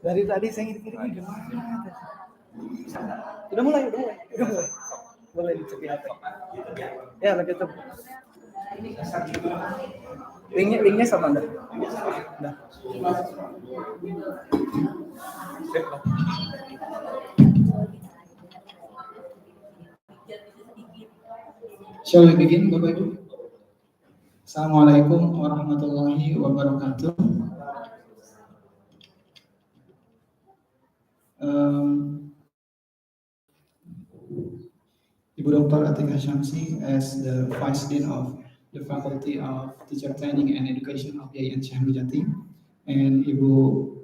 Dari tadi saya ngirim gimana? Udah mulai. Boleh dicek HP. Ya, lagi tuh. Linknya sama Anda. Nah. Shall we begin, Bapak Ibu? Assalamualaikum warahmatullahi wabarakatuh. Ibu Dr. Atika Syamsi as the Vice Dean of the Faculty of Teacher Training and Education of IAIN Syekh Nurjati, and Ibu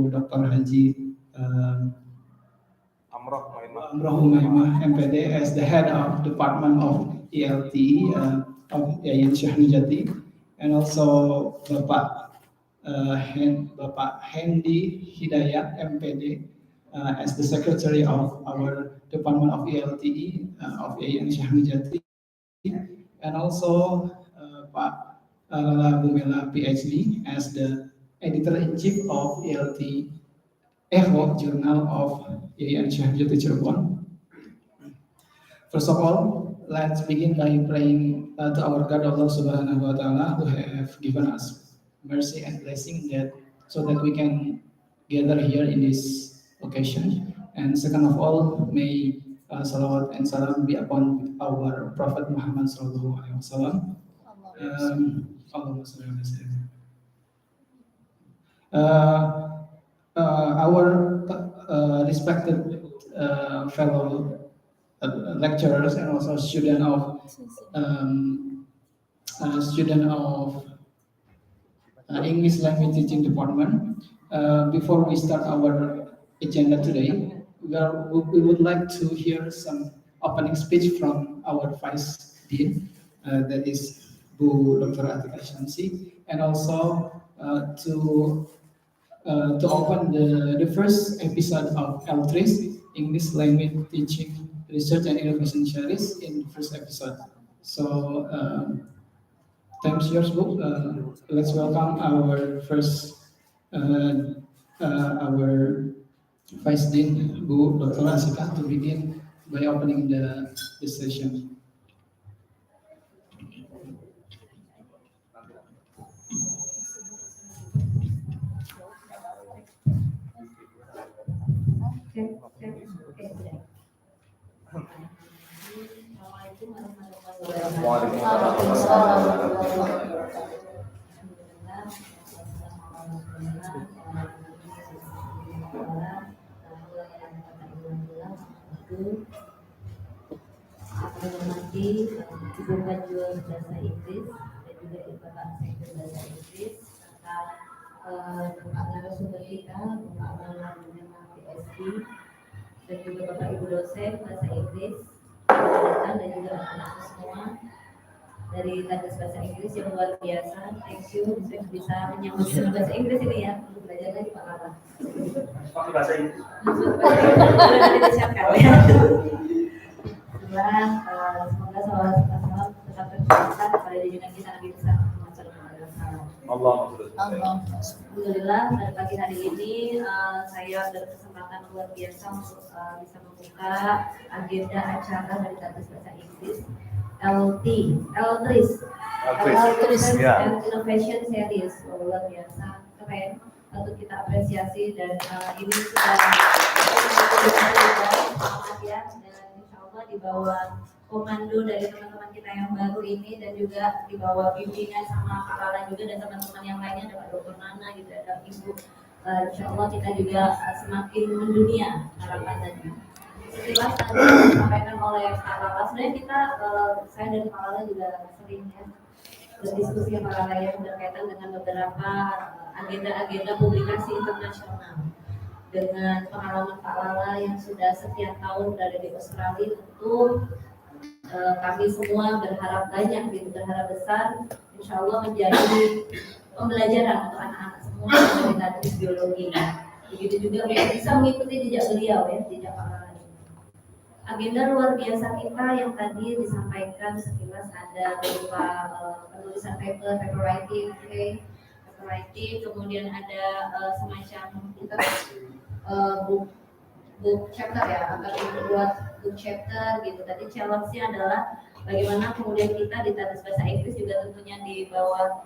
Dr. Haji Amroh Humaimah M.Pd as the Head of Department of ELTE of IAIN Syekh Nurjati, and also Bapak Hendi Hidayat M.Pd as the Secretary of our Department of ELTE of IAIN Syekh Nurjati, and also Pak Lala Bumela Ph.D. as the Editor-in-Chief of ELTE Echo Journal of IAIN Syekh Nurjati Cirebon. First of all, let's begin by praying to our God Allah Subhanahu wa Ta'ala, who have given us mercy and blessing so that we can gather here in this occasion. And second of all, may salawat and salam be upon our Prophet Muhammad Sallallahu Alaihi Wasallam. Our respected fellow lecturers and also student of English Language Teaching Department. Before we start our agenda today, we would like to hear some opening speech from our Vice Dean, that is Bu Dr. Atika Syamsi, and also to open the first episode of ELTRIS, English Language Teaching Research and Innovation Series, in the first episode. So, thanks, yours, Bu. Let's welcome our first, our Vice Dean, Bu Dr. Atika, to begin by opening the session. Menghormati Ibu Penjual Bahasa Inggris dan juga Bapak Sektor Bahasa Inggris serta Bapak narasumber kita, Bapak Lala Ph.D. dan juga Bapak Ibu dosen Bahasa Inggris dan juga anak-anak semua dari Tadas Bahasa Inggris yang luar biasa. Thank you sudah bisa menyambut bahasa Inggris ini ya, untuk belajar lagi Pak Lala. Pakai bahasa Inggris. Sudah nanti disiapkan ya. Semoga salam tetap tercipta pada junjungan kita Nabi besar Muhammad SAW. Alhamdulillah pada pagi hari ini saya berkesempatan luar biasa untuk bisa membuka agenda acara dari Tadas Bahasa Inggris ELTRIS and Innovation Series. Luar biasa keren, untuk kita apresiasi dan ini sudah selamat ya, dan insyaallah di bawah komando dari teman-teman kita yang baru ini dan juga di bawah bimbingan sama Kak Lala juga dan teman-teman yang lainnya, ada Pak Dr. Nana gitu, ada Ibu. Insyaallah kita juga semakin mendunia harapannya. Sekilas tadi disampaikan oleh Kak Lala, sebenarnya kita saya dan Kak Lala juga sering ya berdiskusi sama Kak Lala yang berkaitan dengan beberapa agenda-agenda publikasi internasional. Dengan pengalaman Pak Lala yang sudah sekian tahun berada di Australia, tentu kami semua berharap banyak, berharap besar, insya Allah menjadi pembelajaran untuk anak-anak semua dari teknik biologi. Begitu juga bisa mengikuti jejak beliau ya, jejak Pak Lala. Agenda luar biasa kita yang tadi disampaikan sekilas ada berupa penulisan paper writing, writing, kemudian ada semacam kita book chapter ya, akan membuat book chapter gitu. Tadi challenge-nya adalah bagaimana kemudian kita di Tadas Bahasa Inggris juga tentunya di bawah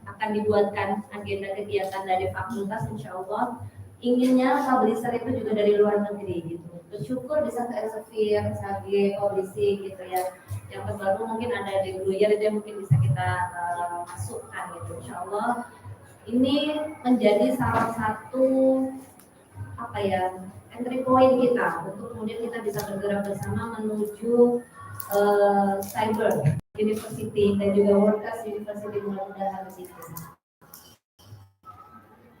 akan dibuatkan agenda kegiatan dari fakultas, insya Allah inginnya publisher itu juga dari luar negeri gitu. Bersyukur bisa ke Elsevier, SAG, publishing gitu ya. Yang terbaru mungkin ada di Gruyer itu yang mungkin bisa kita masukkan gitu. Insya Allah ini menjadi salah satu entry point kita untuk kemudian kita bisa bergerak bersama menuju cyber university dan juga world-class university mudah-mudahan di situ.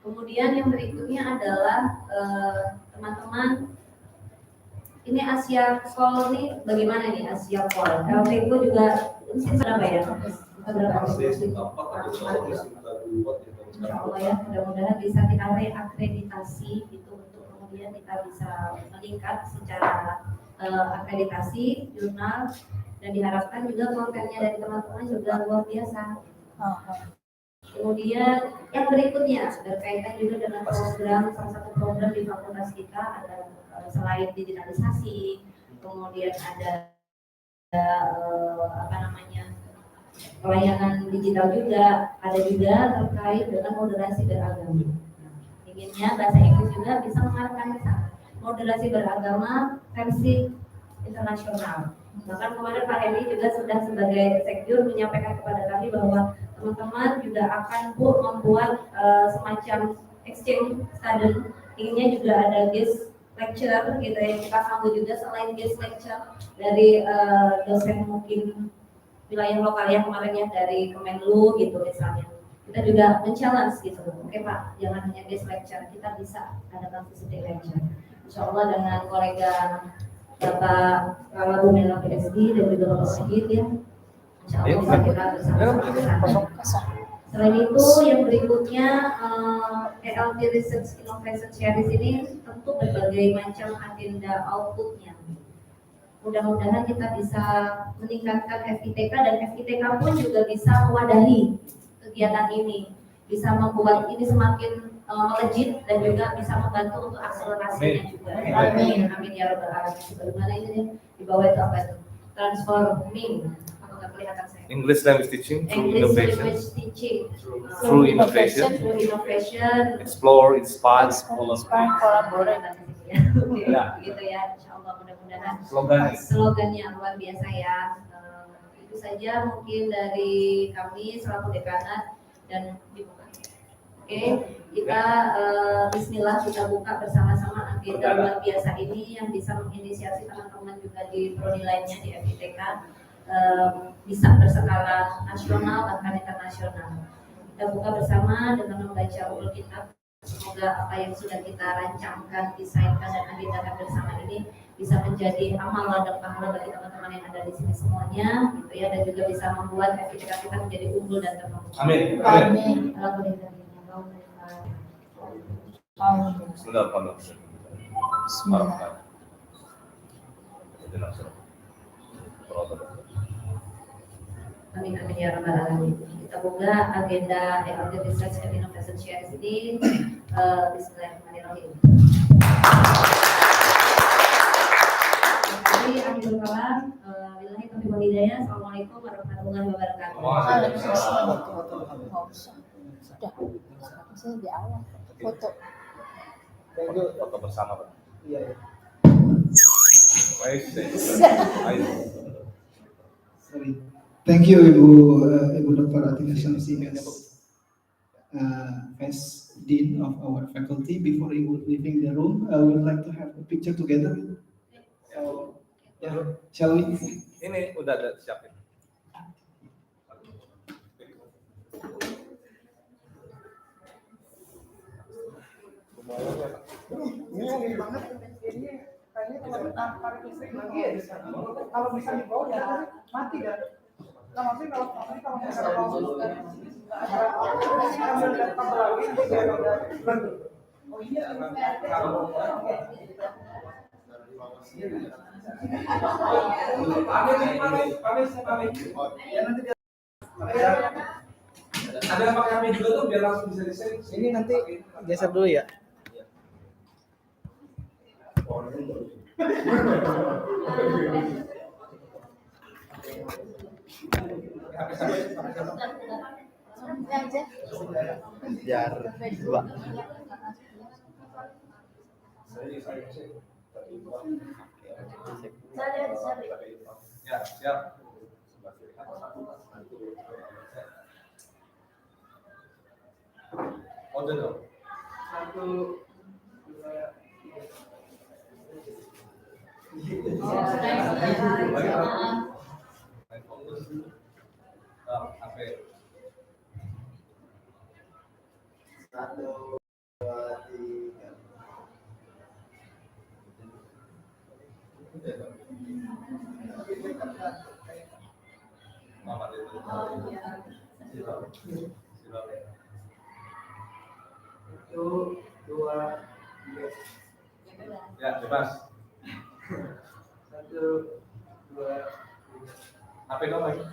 Kemudian yang berikutnya adalah teman-teman, ini Asia Call ini bagaimana nih Asia Call? LTO juga mungkin berapa ya? Insya Allah ya, mudah-mudahan bisa kita reakreditasi gitu untuk kemudian kita bisa meningkat secara akreditasi jurnal dan diharapkan juga kontennya dari teman-teman juga luar biasa. Kemudian yang berikutnya berkaitan juga dengan program, salah satu program di fakultas kita ada selain digitalisasi, kemudian ada pelayanan digital juga, ada juga terkait dengan moderasi beragama. Inginnya bahasa Inggris juga bisa mengarahkan ke sana. Moderasi beragama versi internasional. Bahkan kemarin Pak Hedi juga sudah sebagai sekjur menyampaikan kepada kami bahwa teman-teman juga akan membuat semacam exchange student. Inginnya juga ada guest lecture gitu ya, kita sambut juga selain guest lecture dari dosen mungkin wilayah lokal yang kemarin ya dari Kemenlu gitu misalnya. Kita juga men-challenge gitu. Oke Pak, jangan hanya guest lecture, kita bisa adakan visiting lecture. Insya Allah dengan kolega Bapak Lala Bumela Ph.D. dan juga Bapak Syahid ya. Insya Allah bisa kita bersama-sama. Selain itu yang berikutnya ELTRIS Research Innovation Series ini tentu berbagai macam agenda outputnya. Mudah-mudahan kita bisa meningkatkan FITK dan FITK pun juga bisa mewadahi kegiatan ini, bisa membuat ini semakin melejit dan juga bisa membantu untuk akselerasinya juga. Amin. Amin ya rabbal alamin. Sebagaimana ini di bawah itu apa itu? Transforming. Apa nggak kelihatan saya? English language teaching through English innovation. language teaching Through innovation. Through innovation. Explore, inspire, collaborate. Ya. Gitu ya. Insya Allah mudah-mudahan. Slogannya luar biasa ya. Itu saja mungkin dari kami selaku dekanat dan dibuka. Oke, kita Bismillah kita buka bersama-sama agenda luar biasa ini yang bisa menginisiasi teman-teman juga di prodi lainnya di FITK bisa berskala nasional bahkan internasional. Kita buka bersama dengan membaca ulul kitab. Semoga apa yang sudah kita rancangkan, desainkan dan agendakan bersama ini bisa menjadi amal dan pahala bagi teman-teman yang ada di sini semuanya, gitu ya, dan juga bisa membuat FITK kita menjadi unggul dan terbaik. Amin. Amin. Amin amin ya rabbal alamin. Kita buka agenda ELTRIS Research and Innovation Series ini. Bismillahirrahmanirrahim. Jadi akhir kalam, billahi taufiq wal hidayah. Assalamualaikum warahmatullahi wabarakatuh. Waalaikumsalam. Sudah. Saya di awal foto. Foto bersama, Pak. Iya. Baik. Sorry. Thank you Ibu Dr. Atina Syamsi as Vice Dean of our faculty. Before leaving the room, we would like to have a picture together. So, yeah, shall we? Ini udah ada siapin. Ini banget. Ini kayaknya kalau tarik listrik lagi ya. Kalau bisa di bawah ya mati kan. Nah, maksudnya kalau misalnya ambil kabel lagi oh iya pamit. Ada yang pakai HP juga tuh biar langsung bisa di-share. Ini nanti geser dulu ya. Sampai aja. Biar dua. Ya, siap. Order dong. 1, 2. HP. 1, 2, 3. Mama itu. Silakan. 1, 2, 3. Ya, bebas. 1, 2, 3. HP dong lagi. 1,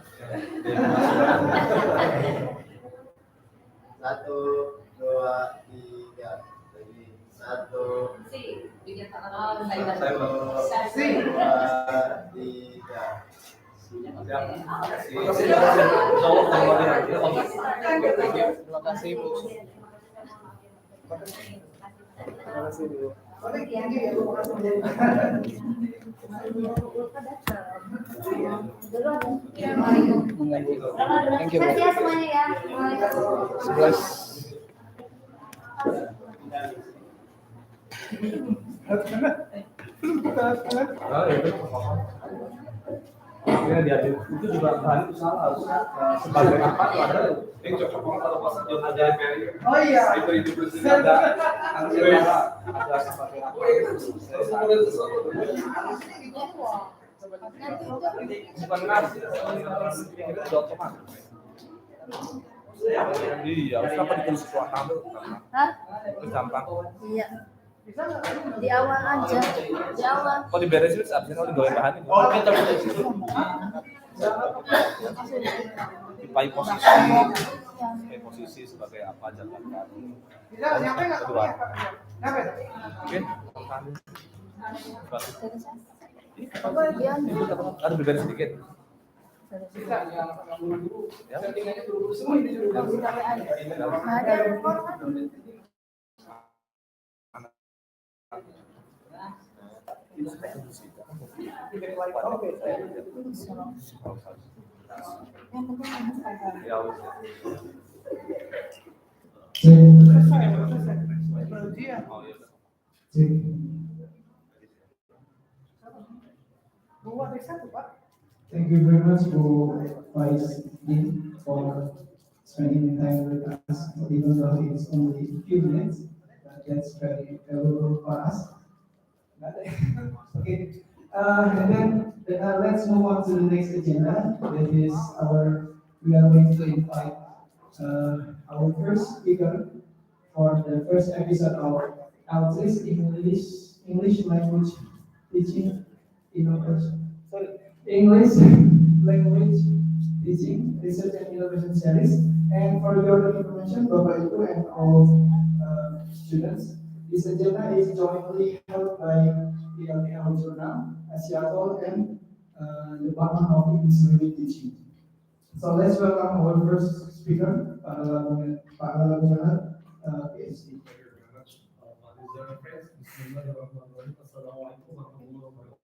2, 3. Lagi 1, 2, 3. Terima kasih Bu. Terima kasih Bu. Soalnya tinggi ya, lu bukan sendiri. Mengganggu. Thank you Bu. Terima kasih ya semuanya ya. 11. Oh, ya itu. Akhirnya diadil. Itu juga bahan itu salah harusnya sebagai apa tuh ada yang cocok banget kalau pas John ada Perry. Oh iya. Itu bersih ada ada sebagai apa? Bukan nasi, itu udah otomatis. Iya, harus apa ditulis sesuatu Hah? itu gampang. Iya. Di awal aja. Di awal. Kalau diberesin absen kalau digoreng bahan ini. Oh, kita Dipai posisi sebagai apa jabatan. bisa nyampe nggak? Kedua. Nyampe. Oke. Iya. Harus diberesin sedikit. Bisa. Ya. Settingannya dulu semua ini juga. Ada Ya, wis. Ujian. Oh, iya. Dua dari satu, Pak. Thank you very much Bu Vice Dean for spending time with us, even though it's only a few minutes, but that's very valuable for us. Okay, and then let's move on to the next agenda. That is we are going to invite our first speaker for the first episode of ELTRIS English Language Teaching Innovation. English Language Teaching Research and Innovation Series. And for your information, Bapak Ibu and all students, this agenda is jointly held by ELTRIS Journal, Seattle, and Department of English Language Teaching. So let's welcome our first speaker, Pak Lala, Ph.D. Thank you very much. Nizar and friends, Bismillahirrahmanirrahim. Assalamualaikum warahmatullahi wabarakatuh.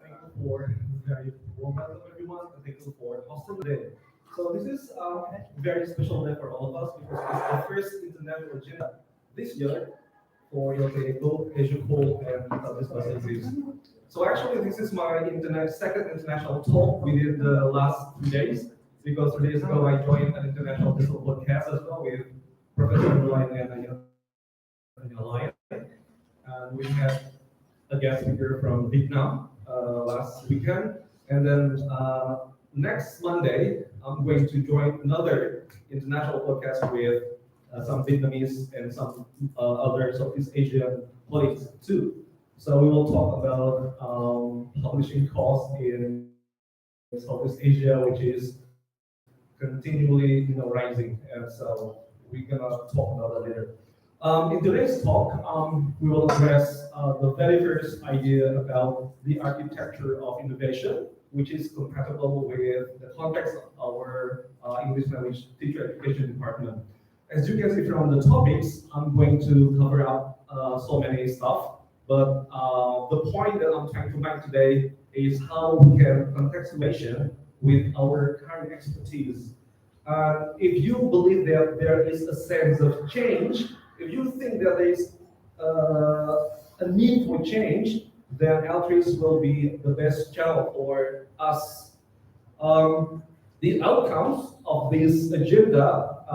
Thank you for very warm welcome everyone, and thank you for hosting today. So this is a very special day for all of us because it's the first international agenda this year for ELTRIS, Asia Pole, and Southeast Asia. So actually, this is my second international talk within the last 2 days, because 2 days ago I joined an international digital podcast as well with Professor Lala and Lala. And we had a guest speaker from Vietnam last weekend. And then next Monday, I'm going to join another international podcast with some Vietnamese and some other Southeast Asian colleagues too. So we will talk about publishing costs in Southeast Asia, which is continually, rising, and so we're gonna talk about that later. In today's talk, we will address the very first idea about the architecture of innovation, which is compatible with the context of our English language teacher education department. As you can see from the topics, I'm going to cover up so many stuff, but the point that I'm trying to make today is how we can contextualization with our current expertise. If you believe that there is a sense of change, if you think that there is a need for change, then ELTRIS will be the best channel for us. The outcomes of this agenda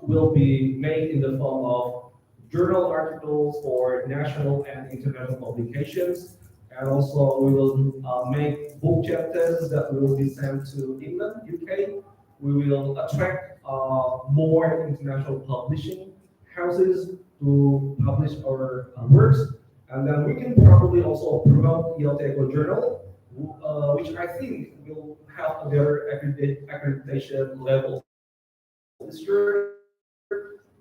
will be made in the form of journal articles for national and international publications, and also we will make book chapters that will be sent to England, UK. We will attract more international publishing houses to publish our works, and then we can probably also promote ELTE Journal, which I think will have a better accreditation level. This year,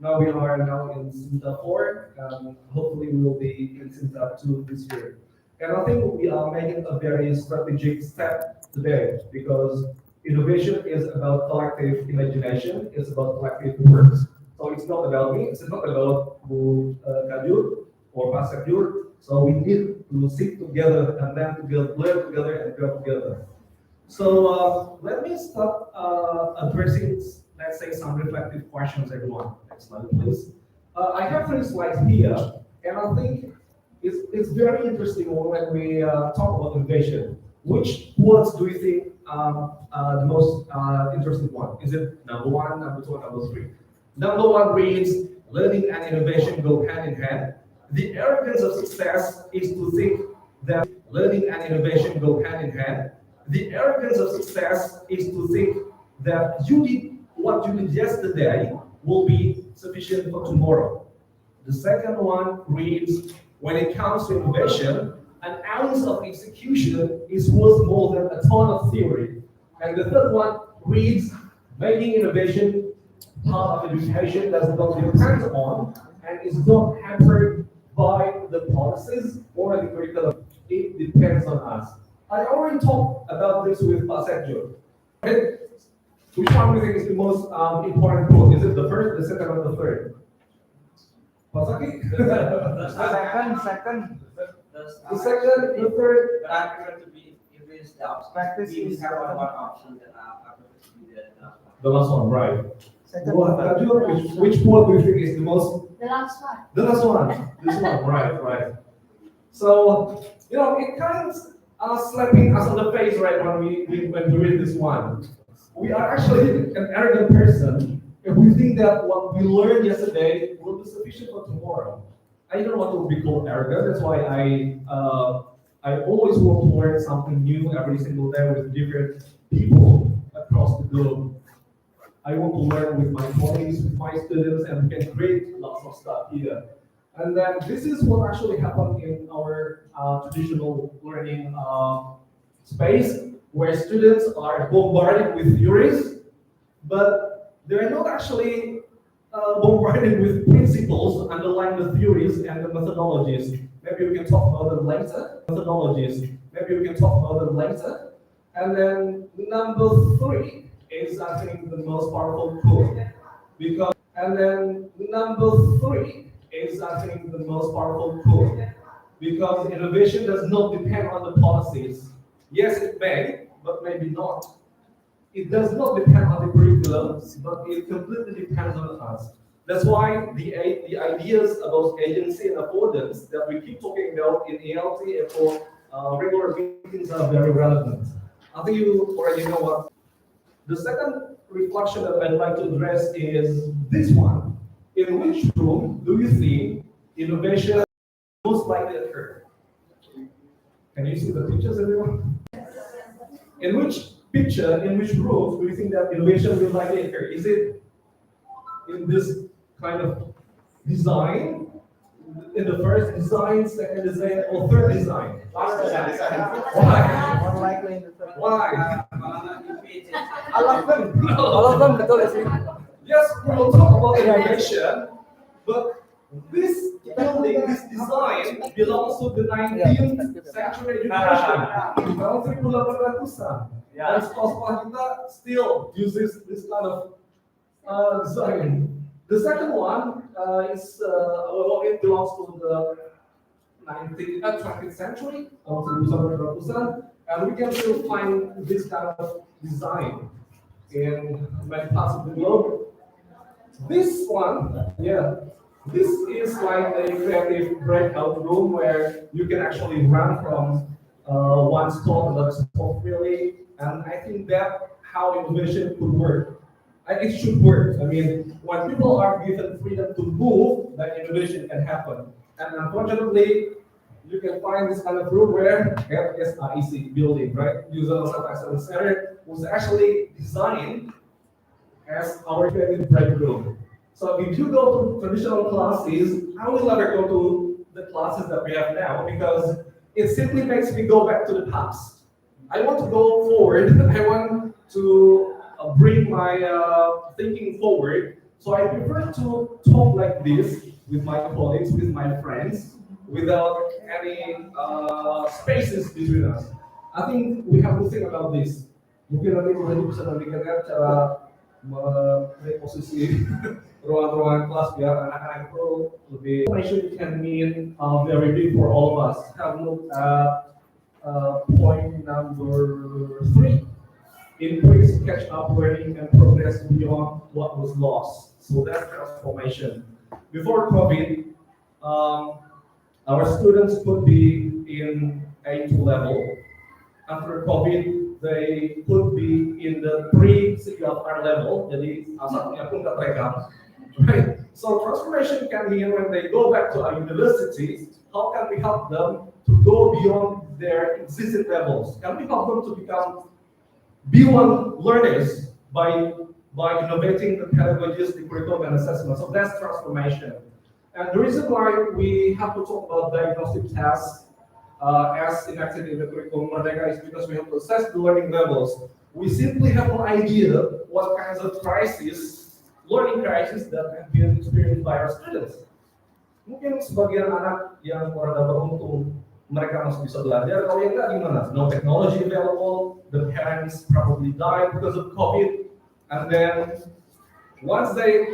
now we are in Sinta 4, and hopefully we will be in Sinta 2 this year. And I think we are making a very strategic step today, because innovation is about collective imagination, it's about collective works. So it's not about me, it's not about Bu Kadur or Pak Sekdur. So we need to sit together and then to learn together and grow together. So let me start addressing, let's say, some reflective questions, everyone. Next slide, please. I have 3 slides here, and I think it's very interesting when we talk about innovation. Which words do you think the most interesting one? Is it number 1, number 2, or number 3? Number 1 reads, learning and innovation go hand in hand. The arrogance of success is to think that learning and innovation go hand in hand. The arrogance of success is to think that what you did yesterday will be sufficient for tomorrow. The second one reads, when it comes to innovation, an ounce of execution is worth more than a ton of theory. And the third one reads, making innovation part of education does not depend on and is not hampered by the policies or the curriculum. It depends on us. I already talked about this with Pak Sekdur. Which one do you think is the most important quote? Is it the first, the second, or the third? Pak Saki? Second. The second, the third. I prefer to be if it's the option. Practice We is have one option that I prefer to be The last one, right? Second. Which quote do you think is the most? The last one. The last one. This one, right. So, it kind of slapping us on the face, right, when we read this one. We are actually an arrogant person if we think that what we learned yesterday will be sufficient for tomorrow. I don't want to be called arrogant. That's why I always want to learn something new every single day with different people across the globe. I want to learn with my colleagues, with my students, and we can create lots of stuff here. And then this is what actually happened in our traditional learning space, where students are bombarded with theories, but they're not actually bombarded with principles underlying the theories and the methodologies. Maybe we can talk about them later. And then number 3 is, I think, the most powerful quote. Because innovation does not depend on the policies. Yes, it may, but maybe not. It does not depend on the curriculum, but it completely depends on us. That's why the ideas about agency and affordance that we keep talking about in ELT and for regular meetings are very relevant. I think you already know what. The second reflection that I'd like to address is this one. In which room do you think innovation most likely occur? Can you see the pictures, everyone? In which room do you think that innovation will likely occur? Is it in this kind of design, in the first design, second design, or third design? More Why? likely in the third. Why? All of them betul ya sih. Yes, we will talk about innovation, but this building, this design belongs to the 19th century education. Tahun 1800-an. Dan sekolah kita still uses this kind of design. The second one is well, it belongs to the 20th century, tahun 1900-an, and we can still find this kind of design in many parts of the globe. This one, this is like a creative breakout room where you can actually run from one spot to another spot really, and I think that how innovation could work. It should work. I mean, when people are given freedom to move, then innovation can happen. And unfortunately, you can find this kind of room where SIEC building, right? User Excellence Center was actually designed as our creative break room. So if you go to traditional classes, I will never go to the classes that we have now because it simply makes me go back to the past. I want to go forward. I want to bring my thinking forward. So I prefer to talk like this with my colleagues, with my friends, without any spaces between us. I think we have to think about this. Mungkin nanti kita bisa memikirkan cara mereposisi ruang-ruangan kelas biar anak-anak itu lebih. Information can mean very big for all of us. Have a look at point number 3. Increase catch up learning and progress beyond what was lost. So that's transformation. Before COVID, our students could be in A2 level. After COVID, they could be in the pre-CPR level. Jadi asapnya pun nggak terekam. Right? So transformation can mean when they go back to our universities, how can we help them to go beyond their existing levels? Can we help them to become B1 learners by innovating the pedagogies, the curriculum, and assessment? So that's transformation. And the reason why we have to talk about diagnostic tests as enacted in the curriculum Merdeka is because we have to assess the learning levels. We simply have no idea what kinds of learning crises that have been experienced by our students. Mungkin sebagian anak yang rada beruntung mereka masih bisa belajar, kalau yang enggak gimana? No technology available, the parents probably died because of COVID, and then once they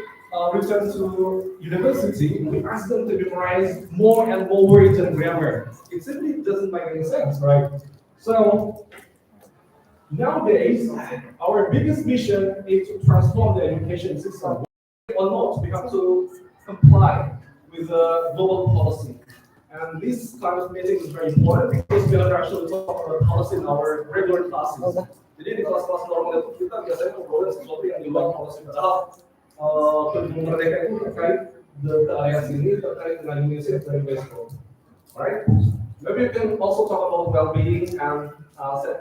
return to university, we ask them to memorize more and more words and grammar. It simply doesn't make any sense, right? So nowadays, our biggest mission is to transform the education system. Or not, we have to comply with the global policy. And this kind of meeting is very important because we are actually talking about policy in our regular classes. Jadi di kelas-kelas normal itu kita biasanya ngobrolin sesuatu yang di luar policy. Padahal curriculum Merdeka itu terkait the area sini terkait dengan Indonesia very basic. Alright? Maybe you can also talk about well-being and set